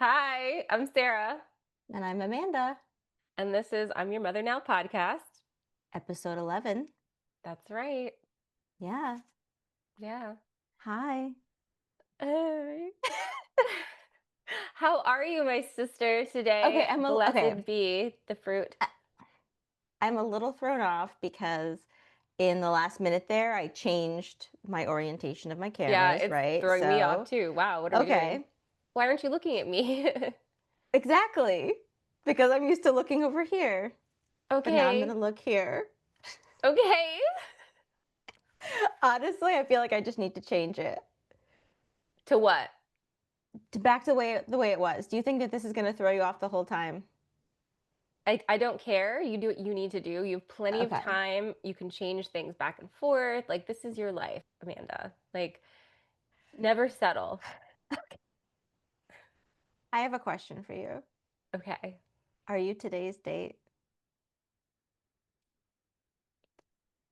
Hi, I'm Sarah, And I'm Amanda, and this is I'm Your Mother Now podcast. episode 11. That's right. Yeah. Yeah. Hi. Hey. How are you, my sister, Okay, today? okay. Blessed be the fruit. I- I'm a little thrown off because in the last minute there, I changed my orientation of my Yeah, cameras, it's right? throwing me off So, too. Wow, what are we doing? okay, Why aren't you looking at me? exactly. Because I'm used to looking over here, but now I'm going Okay. to look here. Okay. Honestly, I feel like I just need to change it To what? to back to the way it was. Do you think that this is going to throw you off the whole time? I don't care. You do what you need to do. You have plenty of Okay. time. You can change things back and forth. Like, this is your life, Amanda. Like, never settle. I have a question for you. Okay. Are you today's date?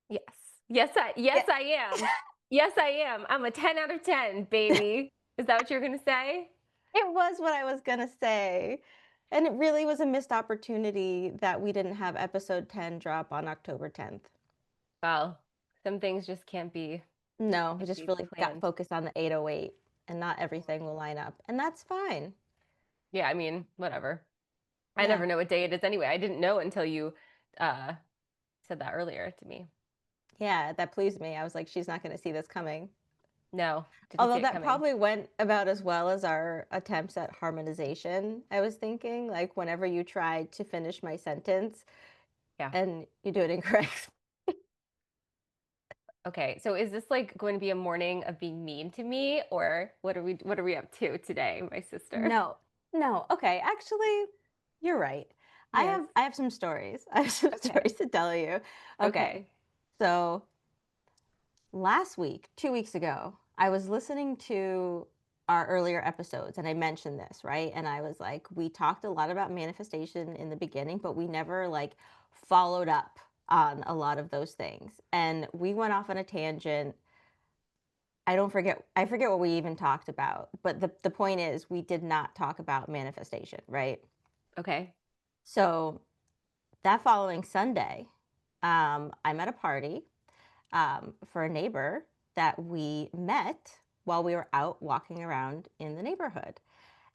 Yes. Yes, Yeah. I am. Yes, I am. I'm a 10 out of 10, baby. Is that what you're gonna say? It was what I was gonna say. And it really was a missed opportunity that we didn't have episode 10 drop on October 10th. Well, some things just No, we can't just be really got planned. focused on the 808 and not everything will line up. And that's fine. Yeah, I mean, whatever. I Yeah. never know what day it is anyway. I didn't know until you uh said that earlier to me. Yeah, that pleased me. I was like, she's not gonna see this coming. No, didn't see Although it that coming. probably went about as well as our attempts at harmonization, I was thinking, like whenever you try to finish my sentence Yeah. and you do it incorrect. Okay. So is this like going to be a morning of being mean to me, or what are we up to today, my sister? No, no. Okay, actually, you're right. I Yes. have I have some stories. I have some stories Okay. to tell you. Okay, Okay. so last week, 2 weeks ago, I was listening to our earlier episodes and I mentioned this, right? And I was like, we talked a lot about manifestation in the beginning, but we never like followed up on a lot of those things. And we went off on a tangent. I forget what we even talked about, but the point is we did not talk about manifestation, right? Okay. So that following Sunday, I'm at a party for a neighbor that we met while we were out walking around in the neighborhood.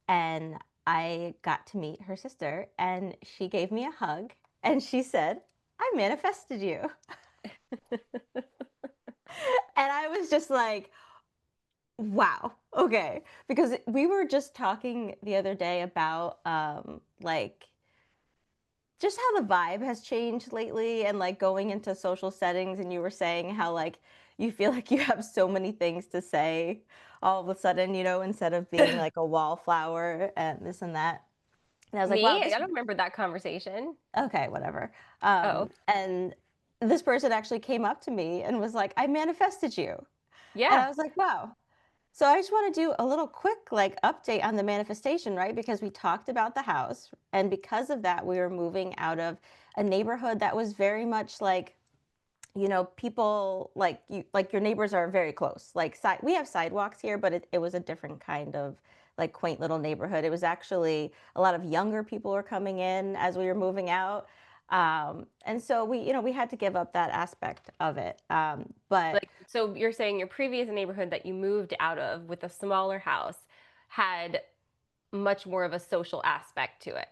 And I got to meet her sister, and she gave me a hug and she said, I manifested you. And I was just like, wow. Okay. Because we were just talking the other day about like just how the vibe has changed lately and like going into social settings, and you were saying how like you feel like you have so many things to say all of a sudden, instead of being like a wallflower and this and that. And I was like, wow, Me? I this don't remember that conversation. okay, whatever. Oh, And this person actually came up to me and was like, I manifested you. And yeah. I was like, wow. So I just want to do a little quick like update on the manifestation, right? Because we talked about the house, and because of that, we were moving out of a neighborhood that was very much like, people like your neighbors are very close. Like we have sidewalks here, but it was a different kind of like quaint little neighborhood. It was actually a lot of younger people were coming in as we were moving out. And so we had to give up that aspect of it. But Like, so you're saying your previous neighborhood that you moved out of with a smaller house had much more of a social aspect to it.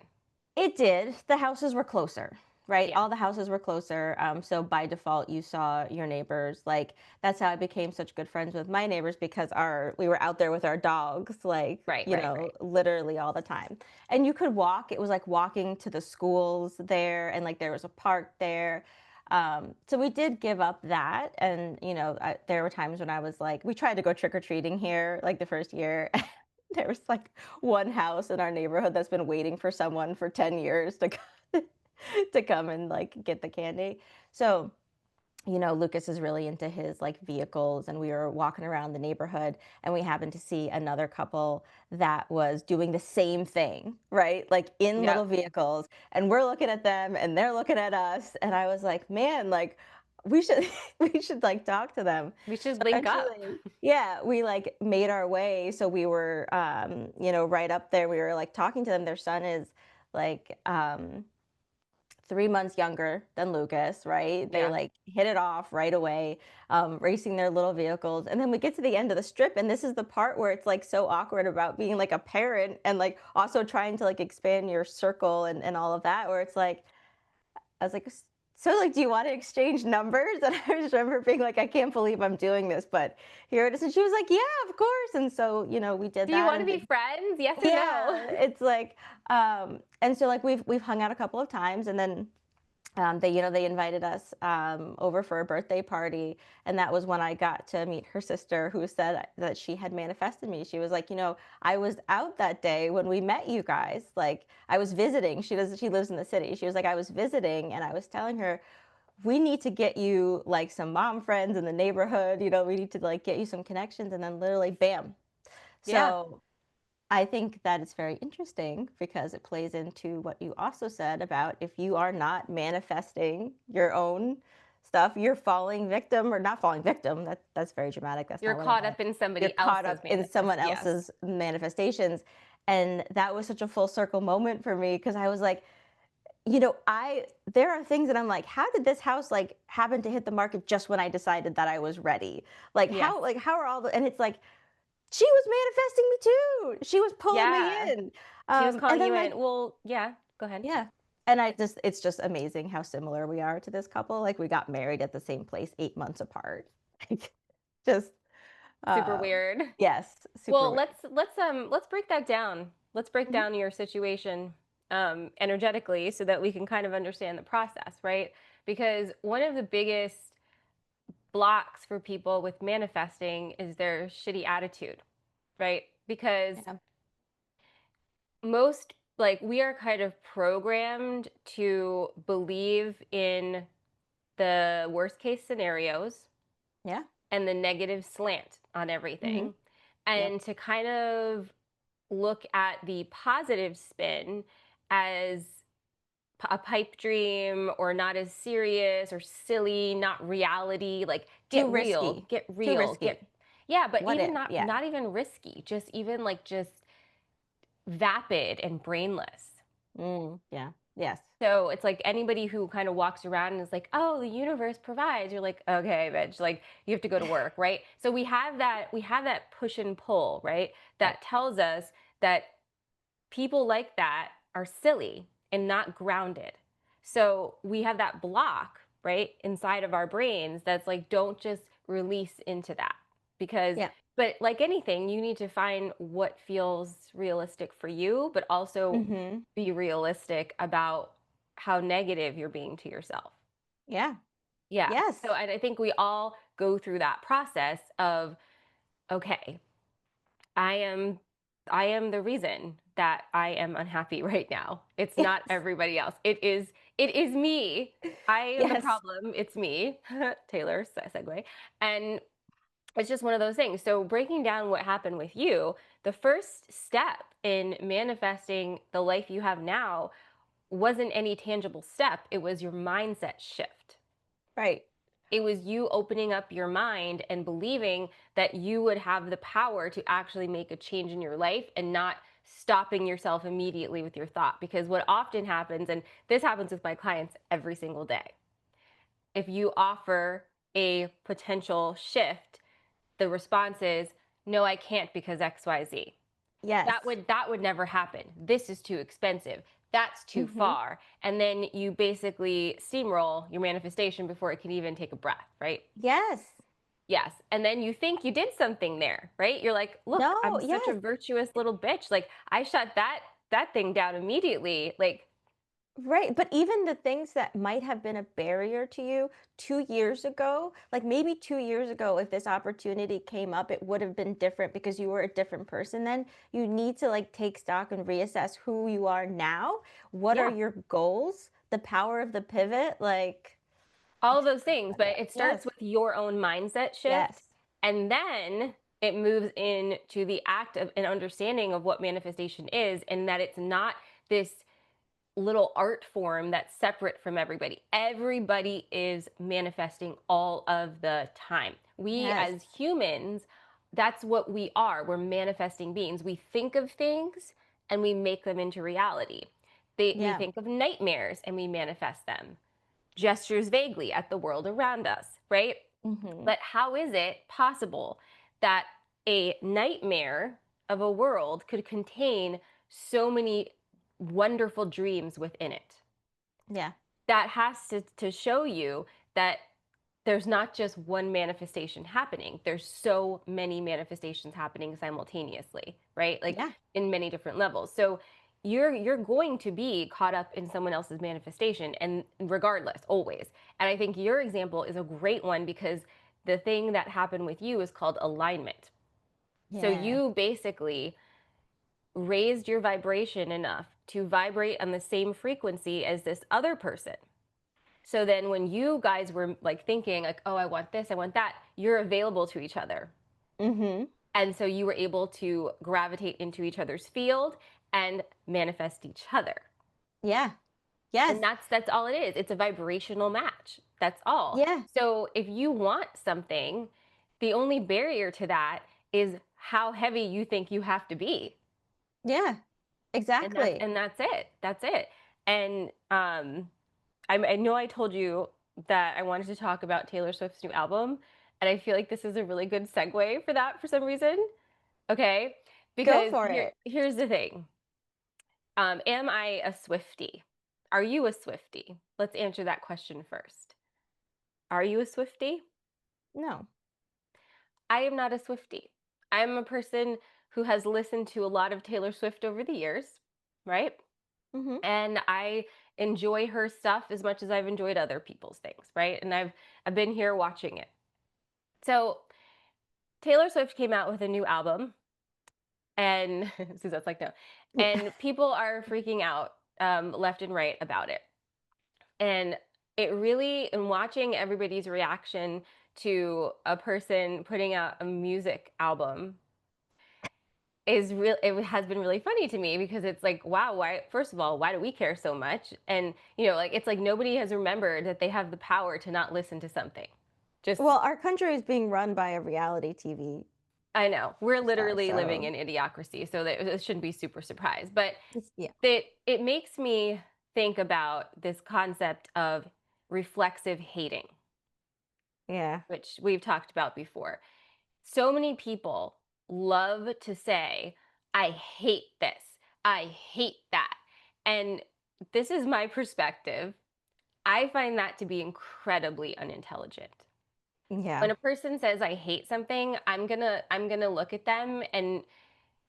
it did. The houses were closer, right? Yeah. All the houses were closer. So by default, you saw your neighbors. Like that's how I became such good friends with my neighbors, because we were out there with our dogs, like, Right, right, right. literally all the time. And you could walk. It was like walking to the schools there, and like there was a park there. So we did give up that. And, there were times when I was like, we tried to go trick or treating here, like the first year. There was like one house in our neighborhood that's been waiting for someone for 10 years to to come and like get the candy. So, Lucas is really into his like vehicles, and we were walking around the neighborhood and we happened to see another couple that was doing the same thing, right? Like in Yeah. little vehicles, and we're looking at them and they're looking at us, and I was like, "Man, like we should we should, like, talk to them. We should So link up. eventually yeah, we, like, made our way, so we were, right up there, we were, like, talking to them. Their son is, like, 3 months younger than Lucas, right? They, Yeah. like, hit it off right away, racing their little vehicles, and then we get to the end of the strip, and this is the part where it's, like, so awkward about being, like, a parent and, like, also trying to, like, expand your circle and all of that, where it's like I was like, So, like, do you want to exchange numbers?" And I just remember being like, I can't believe I'm doing this, but here it is. And she was like, yeah, of course. And so, we did Do you that. want to And be then, friends? Yes or no? yeah, it's like, and so, like, we've hung out a couple of times. And then they invited us over for a birthday party, and that was when I got to meet her sister, who said that she had manifested me. She was like, I was out that day when we met you guys. Like, I was visiting. She lives in the city. She was like, I was visiting, and I was telling her we need to get you like some mom friends in the neighborhood. We need to like get you some connections, and then literally, bam. Yeah. So I think that it's very interesting because it plays into what you also said about if you are not manifesting your own stuff, you're falling victim or not falling victim. That's very dramatic. That's You're not what I caught meant. up in You're somebody caught else's up in someone yes. else's manifestations. And that was such a full circle moment for me because I was like, I there are things that I'm like, how did this house like happen to hit the market just when I decided that I was ready? Yes. Like how are all the and it's like she was manifesting me too. She was pulling me Yeah. in. She was And calling then you like, in. Well, yeah, go ahead. yeah. And it's just amazing how similar we are to this couple. Like we got married at the same place 8 months apart. Like just, Super um, weird. yes, super Well, weird. let's break that down. Let's break Mhm. down your situation energetically so that we can kind of understand the process, right? Because one of the biggest blocks for people with manifesting is their shitty attitude, right? Because Yeah. most like we are kind of programmed to believe in the worst case scenarios Yeah. and the negative slant on Hmm. everything, Yep. and to kind of look at the positive spin as a pipe dream or not as serious or silly, not reality, like Too risky. get Too real, risky. get yeah, but What even if? not Yeah. even risky, just even like just vapid and brainless. Yeah. Yes. So it's like anybody who kind of walks around and is like, "Oh, the universe provides." You're like, "Okay, bitch, like you have to go to work, right?" So we have that push and pull, right? Right. That tells us that people like that are silly and not grounded. So we have that block, right, inside of our brains that's like, don't just release into that. Because, Yeah. but like anything, you need to find what feels realistic for you, but also Hmm. be realistic about how negative you're being to yourself. Yeah. Yeah. So Yes. and I think we all go through that process of, okay, I am I am the reason that I am unhappy right now. It's not Yes. everybody else. It is me. I am the Yes. problem. It's me. Taylor segue. And it's just one of those things. So breaking down what happened with you, the first step in manifesting the life you have now wasn't any tangible step. It was your mindset shift. Right. It was you opening up your mind and believing that you would have the power to actually make a change in your life and not stopping yourself immediately with your thought. Because what often happens, and this happens with my clients every single day, if you offer a potential shift, the response is, no, I can't because XYZ. Yes. That would never happen. This is too expensive. That's too Hmm. far. And then you basically steamroll your manifestation before it can even take a breath, right? Yes. Yes. And then you think you did something there, right? You're like, look, No. I'm such a Yes. virtuous little bitch. Like I shut that thing down immediately. Like, Right, but even the things that might have been a barrier to you 2 years ago, like maybe 2 years ago, if this opportunity came up, it would have been different because you were a different person then. You need to like take stock and reassess who you are now. What are yeah, your goals? The power of the pivot, like all of those things. But it starts yes, with your own mindset shift. yes, And then it moves into the act of an understanding of what manifestation is and that it's not this little art form that's separate from everybody. Everybody is manifesting all of the time. We Yes. as humans, that's what we are. We're manifesting beings. We think of things and we make them into reality. We Yeah. think of nightmares and we manifest them. Gestures vaguely at the world around us, right? Hmm. But how is it possible that a nightmare of a world could contain so many wonderful dreams within it? Yeah. That has to show you that there's not just one manifestation happening. There's so many manifestations happening simultaneously, right? Like Yeah. in many different levels. So you're going to be caught up in someone else's manifestation, and regardless, always. And I think your example is a great one because the thing that happened with you is called alignment. So Yeah. you basically raised your vibration enough to vibrate on the same frequency as this other person. So then when you guys were like thinking like, "Oh, I want this, I want that," you're available to each other. Hmm. And so you were able to gravitate into each other's field and manifest each other. Yeah. And Yes. that's all it is. It's a vibrational match. That's all. Yeah. So if you want something, the only barrier to that is how heavy you think you have to be. Yeah. And that's Exactly. and that's it. That's it. And I know I told you that I wanted to talk about Taylor Swift's new album, and I feel like this is a really good segue for that for some reason. Okay, Go because for it. here's the thing. Am I a Swiftie? Are you a Swiftie? Let's answer that question first. Are you a Swiftie? No. I am not a Swiftie. I'm a person who has listened to a lot of Taylor Swift over the years, right? Hmm. And I enjoy her stuff as much as I've enjoyed other people's things, right? And I've been here watching it. So Taylor Swift came out with a new album, and Suzette's like, no, and people are freaking out left and right about it. And it really, in watching everybody's reaction to a person putting out a music album, is real. It has been really funny to me because it's like, wow, why? First of all, why do we care so much? And like it's like nobody has remembered that they have the power to not listen to something. Just Well, our country is being run by a reality TV I know we're star, literally living so in idiocracy, so that it shouldn't be super surprised. But it's, yeah. that it makes me think about this concept of reflexive hating, Yeah. which we've talked about before. So many people love to say, "I hate this. I hate that," and this is my perspective. I find that to be incredibly unintelligent. Yeah. When a person says I hate something, I'm gonna look at them and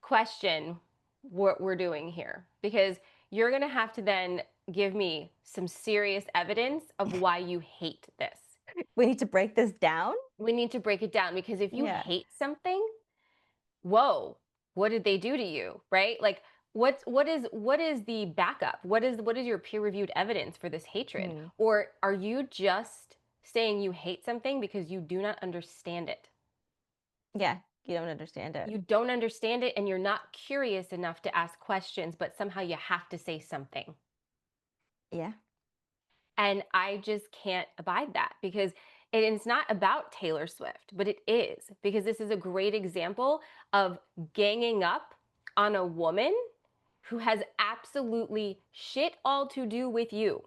question what we're doing here because you're going to have to then give me some serious evidence of why you hate this. We need to break this down. We need to break it down because if you Yeah. hate something, whoa, what did they do to you, right? Like what is the backup? What is your peer-reviewed evidence for this hatred? Mm. Or are you just saying you hate something because you do not understand it? Yeah. You don't understand it. You don't understand it and you're not curious enough to ask questions, but somehow you have to say something. Yeah. And I just can't abide that because it's not about Taylor Swift, but it is because this is a great example of ganging up on a woman who has absolutely shit all to do with you,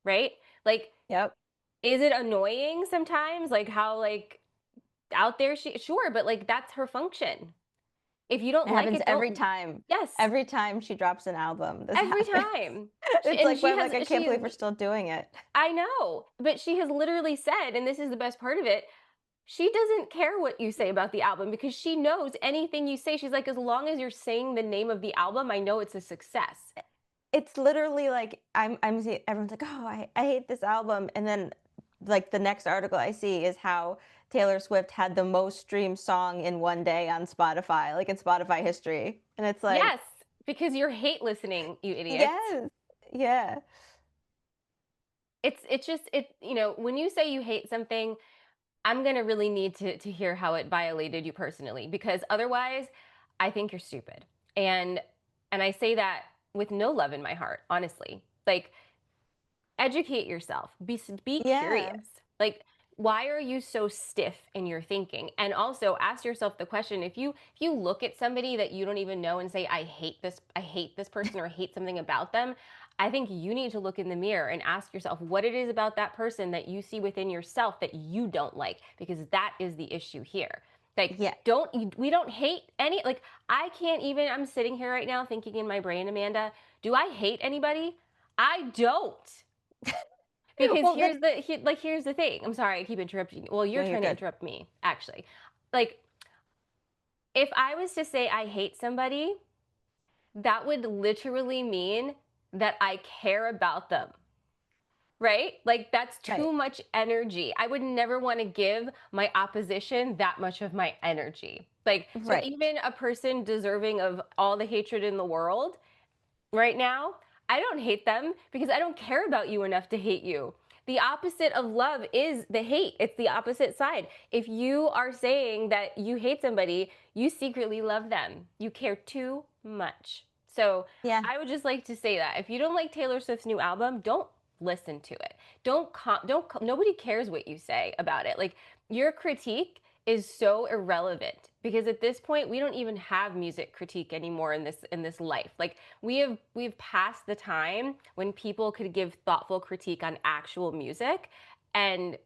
right? Like, Yep. is it annoying sometimes? Like, how, like, out there sure, but like, that's her function. If you don't It like happens it, every don't. time. Yes, Every time she drops an album, this every happens. time. It's And like, she why I'm has like, I can't she believe we're still doing it. I know, but she has literally said, and this is the best part of it, she doesn't care what you say about the album because she knows anything you say. She's like, as long as you're saying the name of the album, I know it's a success. It's literally like everyone's like, "Oh, I hate this album." And then like the next article I see is how Taylor Swift had the most streamed song in one day on Spotify, like in Spotify history. And it's like, Yes, because you're hate listening, you idiots. yes. Yeah. It's just when you say you hate something, I'm gonna really need to hear how it violated you personally because otherwise, I think you're stupid. And I say that with no love in my heart, honestly. Like, educate yourself. Be Yeah. curious. Like, why are you so stiff in your thinking? And also ask yourself the question, if you look at somebody that you don't even know and say, I hate this person, or I hate something about them, I think you need to look in the mirror and ask yourself what it is about that person that you see within yourself that you don't like, because that is the issue here. Like, Yeah. we don't hate any, like, I can't even, I'm sitting here right now thinking in my brain, Amanda, do I hate anybody? I don't. Because Well, then here's the thing. I'm sorry, I keep interrupting you. Well, no, you're you're trying to good. interrupt me, actually. Like, if I was to say I hate somebody, that would literally mean that I care about them, right? Like, that's Right. too much energy. I would never want to give my opposition that much of my energy. Like, so Right. even a person deserving of all the hatred in the world, right now, I don't hate them because I don't care about you enough to hate you. The opposite of love is the hate. It's the opposite side. If you are saying that you hate somebody, you secretly love them. You care too much. So Yeah. I would just like to say that if you don't like Taylor Swift's new album, don't listen to it. Nobody cares what you say about it. Like, your critique is so irrelevant, because at this point we don't even have music critique anymore in this life. Like, we've passed the time when people could give thoughtful critique on actual music, and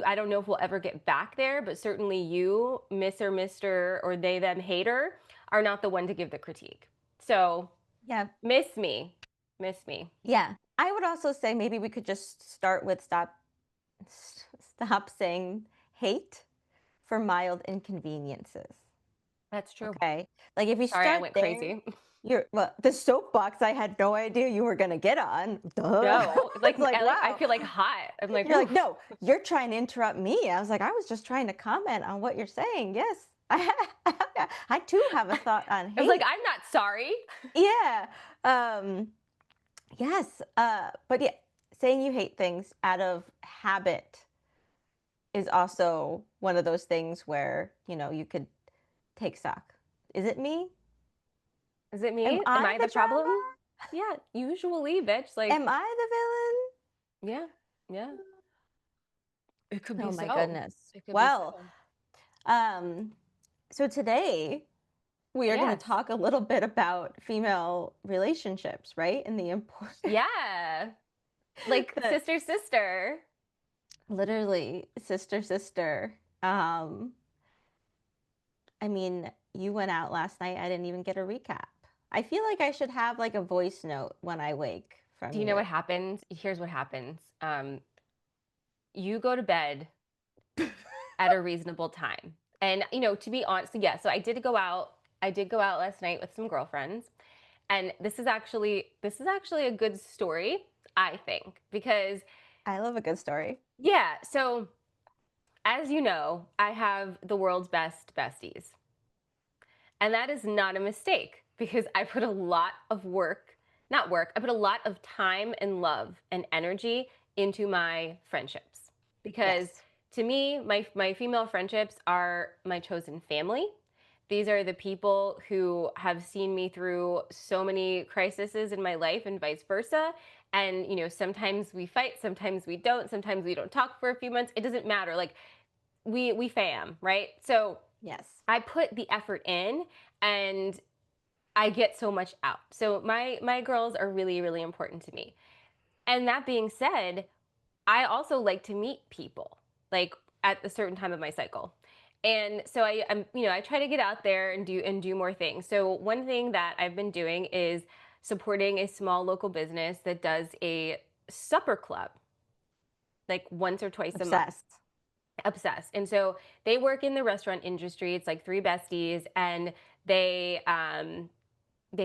I don't know if we'll ever get back there, but certainly you, Miss or Mr. or they them hater, are not the one to give the critique. So Yeah. miss me. Miss me. Yeah. I would also say maybe we could just start with stop saying hate for mild inconveniences. That's true. Okay. Like if you Sorry, I start went there, crazy. you're well, the soapbox I had no idea you were gonna get on. Duh. No, It's like, I wow. feel like hot. I'm like, You're like, oof. no, you're trying to interrupt me. I was like, I was just trying to comment on what you're saying. Yes. I too have a thought on I was like, hate. I'm not sorry. Yeah. Um, yes. But yeah, saying you hate things out of habit is also one of those things where, you could take stock. Is it me? Is it Am me? Am I I the the drama? problem? Yeah, usually, bitch. Like, Am I the yeah, yeah. It could villain? be Oh my so. goodness. It could be Well, so. um, so today we are going to Yes. talk a little bit about female relationships, right? And the important, Yeah. Like, the sister, sister. literally sister, sister. Um, I mean, you went out last night. I didn't even get a recap. I feel like I should have like a voice note when I wake Do from you know you. what happens? Here's what happens. You go to bed at a reasonable time. And, to be honest, yeah, so I did go out. I did go out last night with some girlfriends. And this is actually a good story, I think, because I love a good story. yeah, so as you know, I have the world's best besties. And that is not a mistake, because I put a lot of work, not work, I put a lot of time and love and energy into my friendships. Because Yes. to me, my female friendships are my chosen family. These are the people who have seen me through so many crises in my life, and vice versa. And, sometimes we fight, sometimes we don't, sometimes we don't talk for a few months. It doesn't matter. Like, we fam, right? So Yes. I put the effort in, and I get so much out. So my girls are really, really important to me. And that being said, I also like to meet people, like, at a certain time of my cycle. And so I try to get out there and do more things. So one thing that I've been doing is supporting a small local business that does a supper club, like once or twice a month. Obsessed. Obsessed. And so they work in the restaurant industry. It's like three besties, and they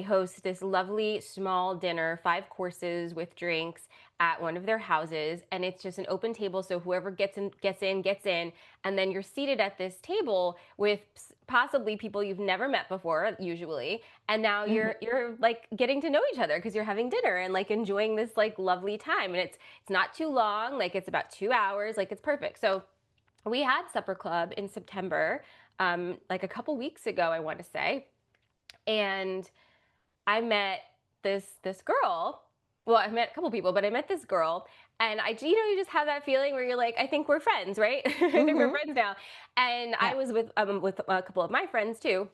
host this lovely small dinner, 5 courses with drinks, at one of their houses, and it's just an open table, so whoever gets in, and then you're seated at this table with possibly people you've never met before, usually, and now Hmm. you're like getting to know each other because you're having dinner and like enjoying this like lovely time, and it's not too long, like it's about 2 hours, like it's perfect. So we had supper club in September, like a couple weeks ago, I want to say, and I met this girl. Well, I met a couple people, but I met this girl, and you just have that feeling where you're like, I think we're friends, right? I think we're Mhm. friends now. And I Yeah. was with a couple of my friends too,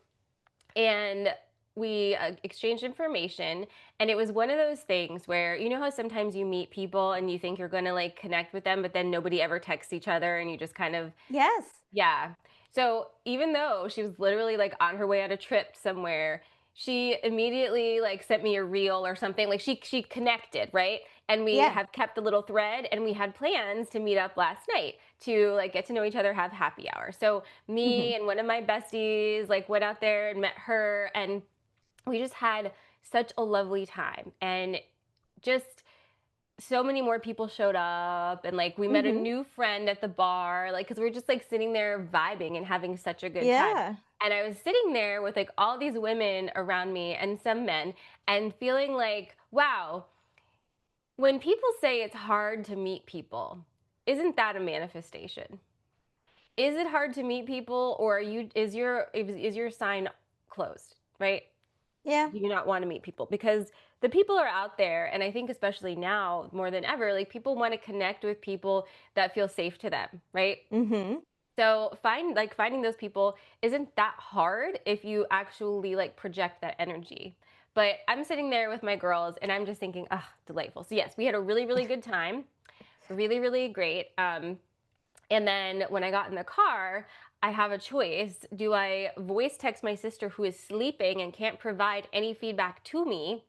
and we exchanged information. And it was one of those things where you know how sometimes you meet people and you think you're gonna like connect with them, but then nobody ever texts each other, and you just kind of Yes. yeah. So even though she was literally like on her way on a trip somewhere, she immediately like sent me a reel or something. Like she connected, right? And we Yeah. have kept the little thread, and we had plans to meet up last night to like get to know each other, have happy hour. So Mhm. me and one of my besties like went out there and met her, and we just had such a lovely time. And just so many more people showed up, and like we met a Mhm. new friend at the bar, like because we are just like sitting there vibing and having such a good time. Yeah. And I was sitting there with like all these women around me and some men, and feeling like, wow, when people say it's hard to meet people, isn't that a manifestation? Is it hard to meet people, or is your sign closed, right? Yeah. Do you not want to meet people? Because the people are out there, and I think especially now more than ever, like people want to connect with people that feel safe to them, right? Mhm. So finding those people isn't that hard if you actually like project that energy. But I'm sitting there with my girls, and I'm just thinking, ah, delightful. So yes, we had a really really good time, really really great. And then when I got in the car, I have a choice. Do I voice text my sister who is sleeping and can't provide any feedback to me?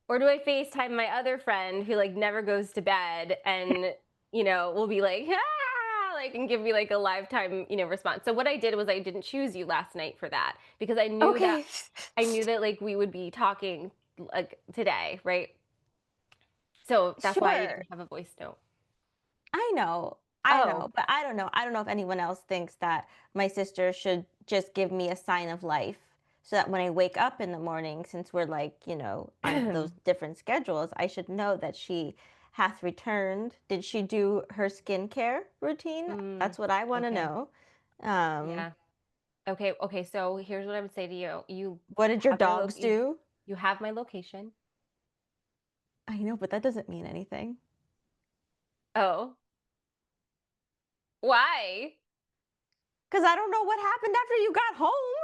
Or do I FaceTime my other friend who like never goes to bed and, will be like, ah, like, and give me like a lifetime, response. So what I did was I didn't choose you last night for that because Okay. I knew that like we would be talking like today, right? So that's why I Sure. didn't have a voice note. I know. I Oh, know, but I don't know. I don't know if anyone else thinks that my sister should just give me a sign of life so that when I wake up in the morning, since we're like, on those different schedules, I should know that she hath returned. Did she do her skincare routine? mm, That's what I want to okay. know. Um, Yeah. Okay. Okay. So here's what I would say to you. You what did your have my dogs do? you have my location. I know, but that doesn't mean anything. Oh, why? Because I don't know what happened after you got home.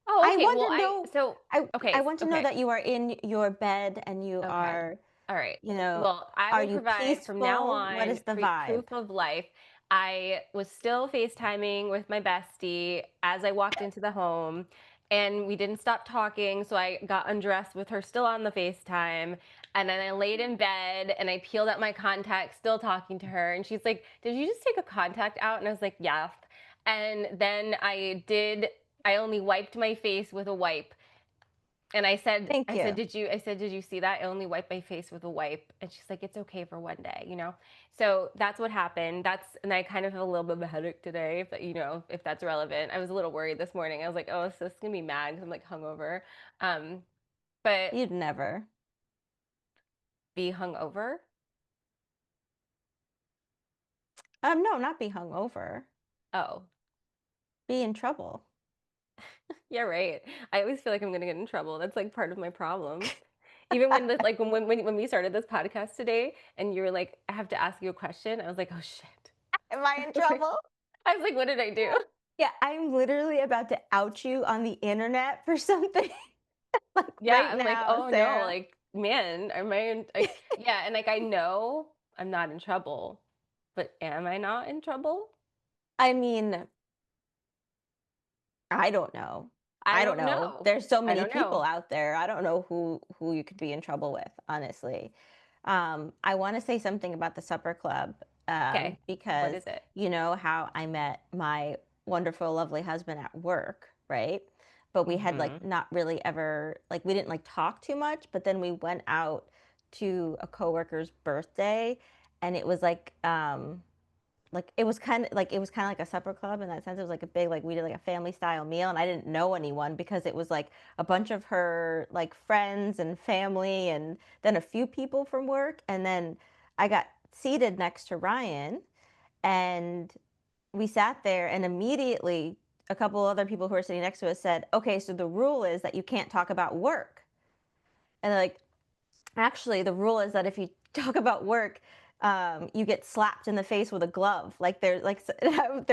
Oh, I okay. want Well, to know. I okay, want to know okay, that you are in your bed and you okay. are, All right. you know, Well, I are will you provide from now peaceful? What on is the vibe? proof of life. I was still FaceTiming with my bestie as I walked into the home, and we didn't stop talking. So I got undressed with her still on the FaceTime. And then I laid in bed and I peeled out my contacts, still talking to her. And she's like, did you just take a contact out? And I was like, yeah. And then I only wiped my face with a wipe. And Thank you. I said, did you see that? I only wiped my face with a wipe. And she's like, it's okay for one day, you know? So that's what happened. And I kind of have a little bit of a headache today, if that's relevant. I was a little worried this morning. I was like, oh, so this is gonna be mad because I'm like hungover. Um, but You'd never. be hungover? No, not be hungover. Oh, Be in trouble. yeah, right. I always feel like I'm gonna get in trouble. That's like part of my problem. Even when the like when we started this podcast today and you were like, I have to ask you a question, I was like, oh shit. Am I in trouble? I was like, what did I do? Yeah, I'm literally about to out you on the internet for something like Yeah, right I'm like, now, oh no, Sarah. like, man, am I in, like, yeah, and like I know I'm not in trouble, but am I not in trouble? I mean, I don't know. I I don't don't know. know. There's so I many don't people know. out there. I don't know who you could be in trouble with, honestly. I want to say something about the supper club, Okay, what because is it? you know how I met my wonderful, lovely husband at work, right? But we had Mm-hmm. like not really ever like we didn't like talk too much. But then we went out to a coworker's birthday, and it was like it was kind of like a supper club in that sense. It was like a big like we did like a family style meal, and I didn't know anyone because it was like a bunch of her like friends and family, and then a few people from work, and then I got seated next to Ryan, and we sat there, and immediately a couple other people who were sitting next to us said, "Okay, so the rule is that you can't talk about work." And like, actually, the rule is that if you talk about work, you get slapped in the face with a glove. Like there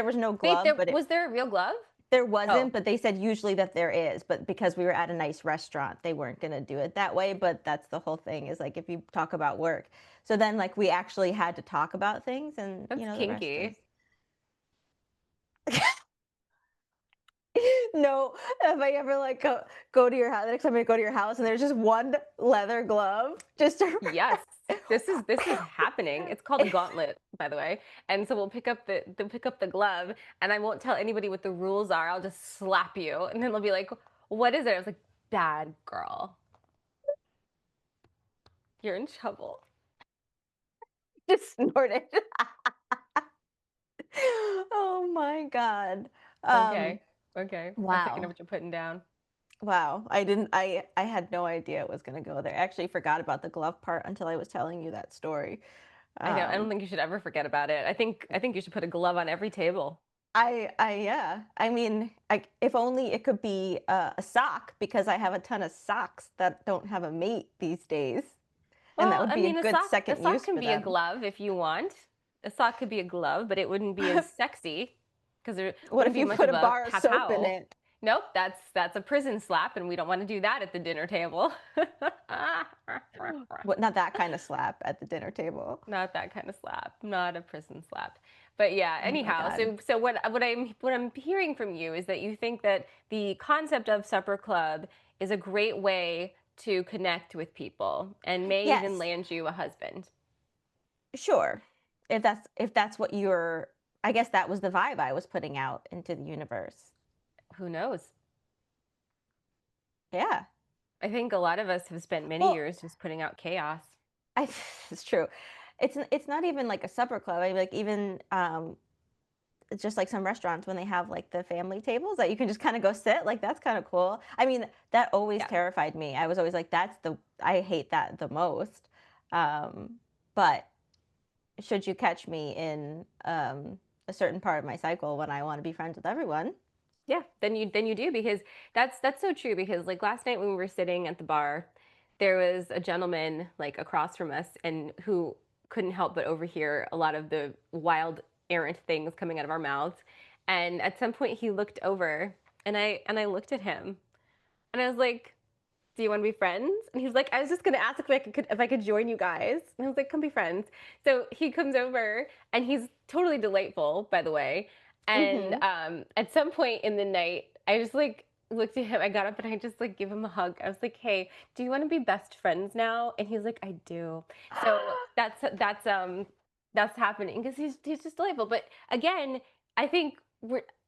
was no Wait, glove, but was there a real glove? there Oh, wasn't. But they said usually that there is. But because we were at a nice restaurant, they weren't gonna do it that way. But that's the whole thing, is like if you talk about work. So then like we actually had to talk about things, and that's the rest is. kinky. No, if I ever like go to your house, the next time I go to your house and there's just one leather glove, just to Yes. This is happening. It's called a gauntlet, by the way. And so we'll pick up the glove, and I won't tell anybody what the rules are. I'll just slap you, and then they'll be like, "What is it?" I was like, "Bad girl. You're in trouble." just snort it. Oh my God. Um, Okay. Okay. I'm picking up wow. what you're putting down. Wow. I had no idea it was gonna go there. I actually forgot about the glove part until I was telling you that story. I know. I don't Um, think you should ever forget about it. I think you should put a glove on every table. yeah. I mean, if only it could be a sock, because I have a ton of socks that don't have a mate these days, and that Well, would I be a mean, good a second sock use can for be a them. glove if you want. A sock could be a glove, but it wouldn't be as sexy because there What wouldn't if be you much put of a a bar of pow soap in pow. it? Nope, that's a prison slap, and we don't want to do that at the dinner table. What, not that kind of slap at the dinner table. Not that kind of slap, not a prison slap. But yeah, Oh my anyhow, God. so what I'm hearing from you is that you think that the concept of supper club is a great way to connect with people and may even Yes, land you a husband. sure. If that's what you're, I guess that was the vibe I was putting out into the universe. Who knows? Yeah. I think a lot of us have spent many Well, years just putting out chaos. I it's true. It's not even like a supper club. I mean, like even it's just like some restaurants when they have like the family tables that you can just kind of go sit, like that's kind of cool. I mean, that always Yeah. terrified me. I was always like, I hate that the most. Um, but should you catch me in a certain part of my cycle when I want to be friends with everyone? Yeah, then you do because that's so true because like last night when we were sitting at the bar, there was a gentleman like across from us and who couldn't help but overhear a lot of the wild errant things coming out of our mouths. And at some point he looked over and I looked at him and I was like, do you want to be friends? And he was like, I was just going to ask if I could join you guys. And I was like, come be friends. So he comes over and he's totally delightful, by the way. And Mm-hmm. at some point in the night, I just like looked at him. I got up and I just like give him a hug. I was like, hey, do you want to be best friends now? And he's like, I do. So that's happening because he's just delightful. But again, I think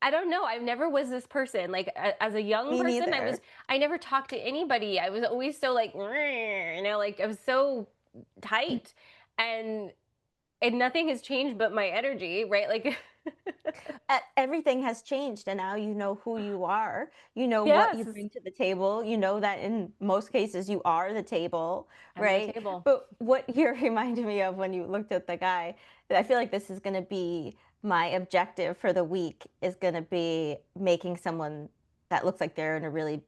I don't know. I never was this person. Like as a young Me person, neither. I never talked to anybody. I was always so like, like I was so tight, and nothing has changed but my energy, right? Like, Everything has changed, and now you know who you are. You know what you yes, bring to the table. You know that in most cases you are the table, I'm the right? table. But what you reminded me of when you looked at the guy, I feel like this is going to be my objective for the week, is going to be making someone that looks like they're in a really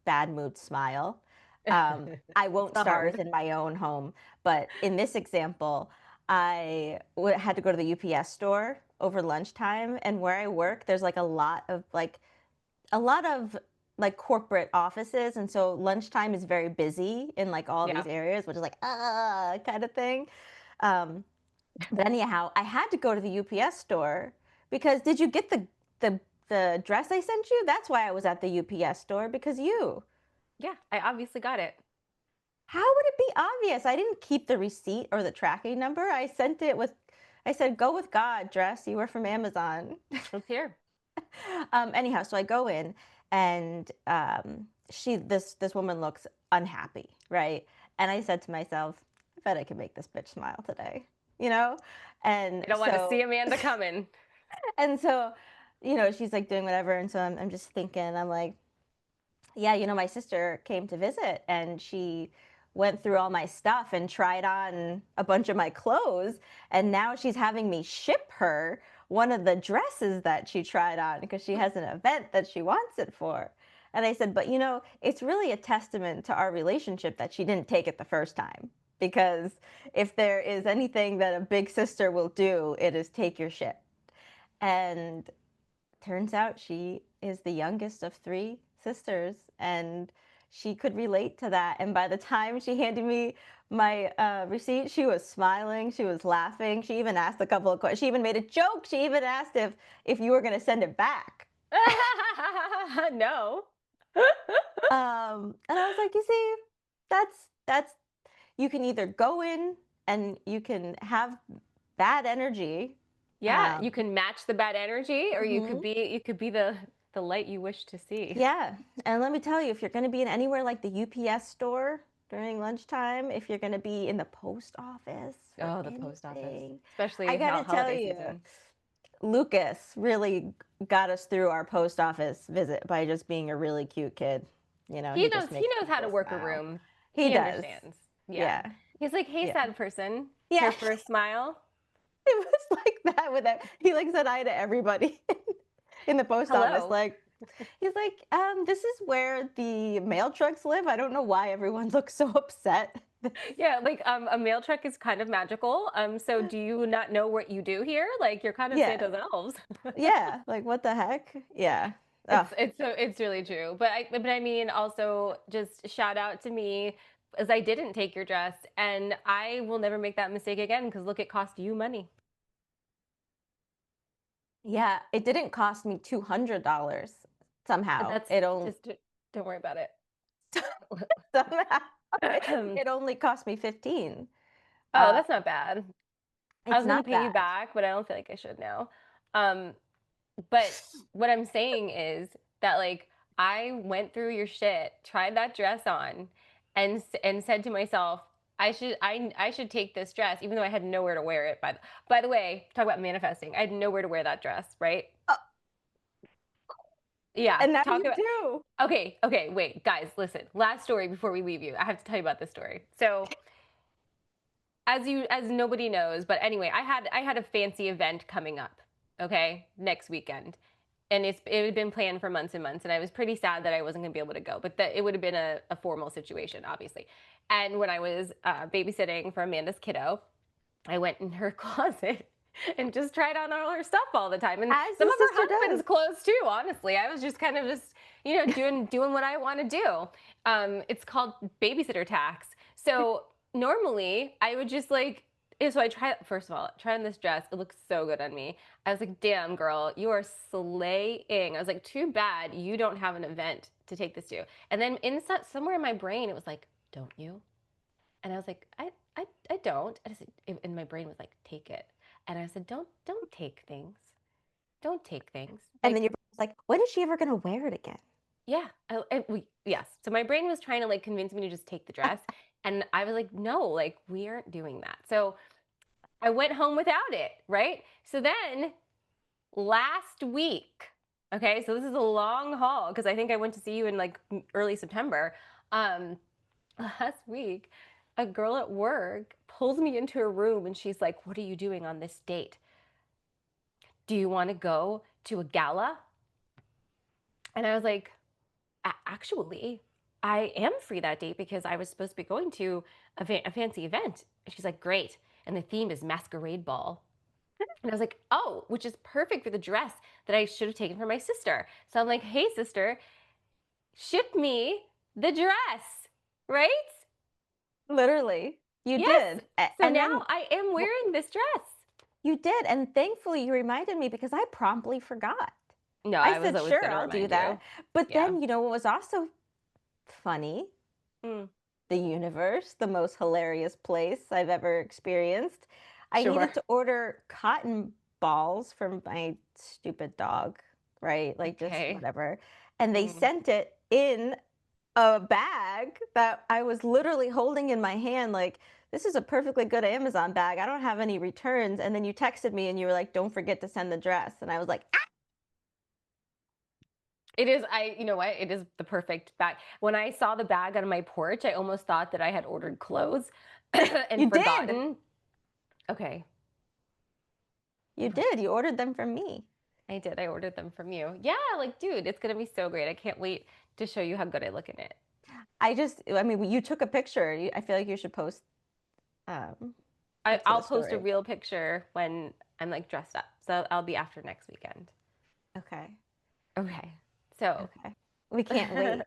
bad mood smile. I It's won't not start hard. within my own home, but in this example, had to go to the UPS store over lunchtime, and where I work, there's like a lot of like corporate offices, and so lunchtime is very busy in like all Yeah. these areas, which is like kind of thing. Um, but anyhow, I had to go to the UPS store because did you get the the dress I sent you? That's why I was at the UPS store, because you. Yeah, I obviously got it. How would it be obvious? I didn't keep the receipt or the tracking number. I said, go with God, dress. You were from Amazon. It's here. Anyhow, so I go in, and this woman looks unhappy, right? And I said to myself, I bet I can make this bitch smile today, you know? And I don't want to see so, Amanda coming. and so, she's like doing whatever. And so I'm just thinking, I'm like, yeah, my sister came to visit, and she went through all my stuff and tried on a bunch of my clothes. And now she's having me ship her one of the dresses that she tried on because she has an event that she wants it for. And I said, but you know, it's really a testament to our relationship that she didn't take it the first time. Because if there is anything that a big sister will do, it is take your shit. And turns out she is the youngest of three sisters, and she could relate to that. And by the time she handed me my receipt, she was smiling, she was laughing. She even asked a couple of questions. She even made a joke. She even asked if you were going to send it back. No. And I was like, you see, that's you can either go in and you can have bad energy. Yeah, Um, you can match the bad energy, or mhm. you could be the light you wish to see. Yeah, and let me tell you, if you're going to be in anywhere like the UPS store during lunchtime, if you're going to be in the post office for Oh, the post office, anything, I especially got to tell holiday you, season. Lucas really got us through our post office visit by just being a really cute kid. You know, he just He makes knows how to people work a smile. room. He He does. understands. Yeah. Yeah. He's like, "Hey, Yeah. sad person, Yeah. care for a smile? It was like that with that. He like said hi to everybody in the post office. Hello." Like, he's like, this is where the mail trucks live. I don't know why everyone looks so upset. Yeah, like a mail truck is kind of magical. So do you not know what you do here? Like you're kind of Yeah. Santa's elves. Yeah. Like, what the heck? Yeah. Oh, It's really true. But I mean also just shout out to me as I didn't take your dress and I will never make that mistake again because look, it cost you money. yeah. It didn't cost me $200 somehow. That's It only, just don't worry about it. somehow, Oh, it only cost me 15. Uh, that's not bad. I it's was gonna not pay you bad. back, but I don't feel like I should now. Um, but what I'm saying is that like I went through your shit, tried that dress on, and said to myself, I should take this dress, even though I had nowhere to wear it. By the way, talk about manifesting. I had nowhere to wear that dress, right? Oh, Yeah. and now Talk you about do. okay, wait, guys, listen. Last story before we leave you. I have to tell you about this story. So as nobody knows, but anyway, I had a fancy event coming up, okay, next weekend. And it had been planned for months and months, and I was pretty sad that I wasn't gonna be able to go, but that it would have been a formal situation, obviously. And when I was babysitting for Amanda's kiddo, I went in her closet and just tried on all her stuff all the time, and As some a of her sister husband's does. clothes too. Honestly, I was just kind of just doing what I want to do. It's called babysitter tax. So normally I would just like. So I tried first of all, try on this dress. It looks so good on me. I was like, "Damn, girl, you are slaying." I was like, "Too bad you don't have an event to take this to." And then somewhere in my brain, it was like, "Don't you?" And I was like, I don't. And I said, and my brain was like, take it. And I said, don't take things. Don't take things. And then Like, you're like, when is she ever going to wear it again? yeah, yes. So my brain was trying to like convince me to just take the dress. And I was like, no, like we aren't doing that. So I went home without it. Right. So then last week, okay, so this is a long haul because I think I went to see you in like early September. Um, Last week, a girl at work pulls me into her room and she's like, "What are you doing on this date? Do you want to go to a gala?" And I was like, Actually, I am free that date because I was supposed to be going to a fancy event." And she's like, "Great. And the theme is masquerade ball." And I was like, "Oh, which is perfect for the dress that I should have taken for my sister." So I'm like, "Hey, sister, ship me the dress, right?" Literally, you Yes. did. So And now then I am well, wearing this dress. you did. And thankfully, you reminded me because I promptly forgot. No, I I was said, always sure, going to I'll do remind that. you. But Yeah. then, you know what was also funny? Mm, The universe, the most hilarious place I've ever experienced. I sure. needed to order cotton balls from my stupid dog, right? Like just Okay. whatever. And they Mm. sent it in a bag that I was literally holding in my hand, like, this is a perfectly good Amazon bag. I don't have any returns. And then you texted me and you were like, don't forget to send the dress. And I was like, ah, It is, you know what? It is the perfect bag. When I saw the bag on my porch, I almost thought that I had ordered clothes and you did. forgotten. Okay. You did. You ordered them from me. I did. I ordered them from you. Yeah, like, dude, it's gonna be so great. I can't wait to show you how good I look in it. I mean, you took a picture. I feel like you should post um, it to I'll the post a story. real picture when I'm like dressed up. So I'll be after next weekend. Okay. Okay. So Okay. We can't wait.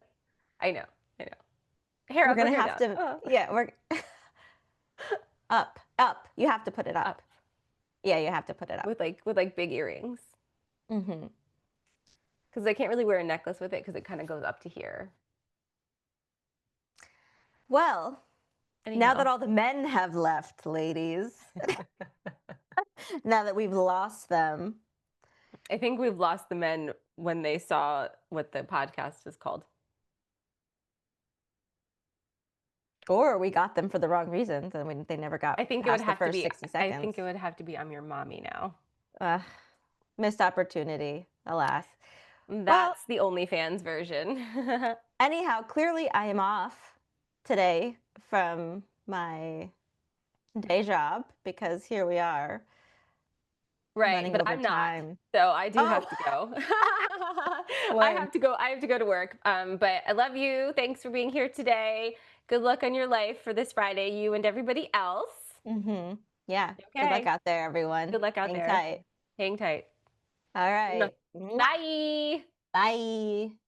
I know. I know. Hair We're up or gonna hair have down. to, Oh. yeah, we're up, up. You have to put it up. Up Yeah, you have to put it up. with like big earrings. Hmm. Because I can't really wear a necklace with it because it kind of goes up to here. Well, now that Anyhow, all the men have left, ladies, now that we've lost them, I think we've lost the men when they saw what the podcast is called. or we got them for the wrong reasons and they never got I think it would past the have to first be 60 I think seconds. it would have to be I'm your mommy now. Uh, Missed opportunity, alas. Well, That's the OnlyFans version. anyhow, clearly I am off today from my day job because here we are Right, running but over I'm not. time. So I do Oh, have to go. when? I have to go to work. But I love you. Thanks for being here today. Good luck on your life for this Friday, you and everybody else. Hmm. Yeah. Good luck Okay. out there, everyone. Good luck out Hang there. tight. Hang tight. All right. Mwah. Bye. Bye.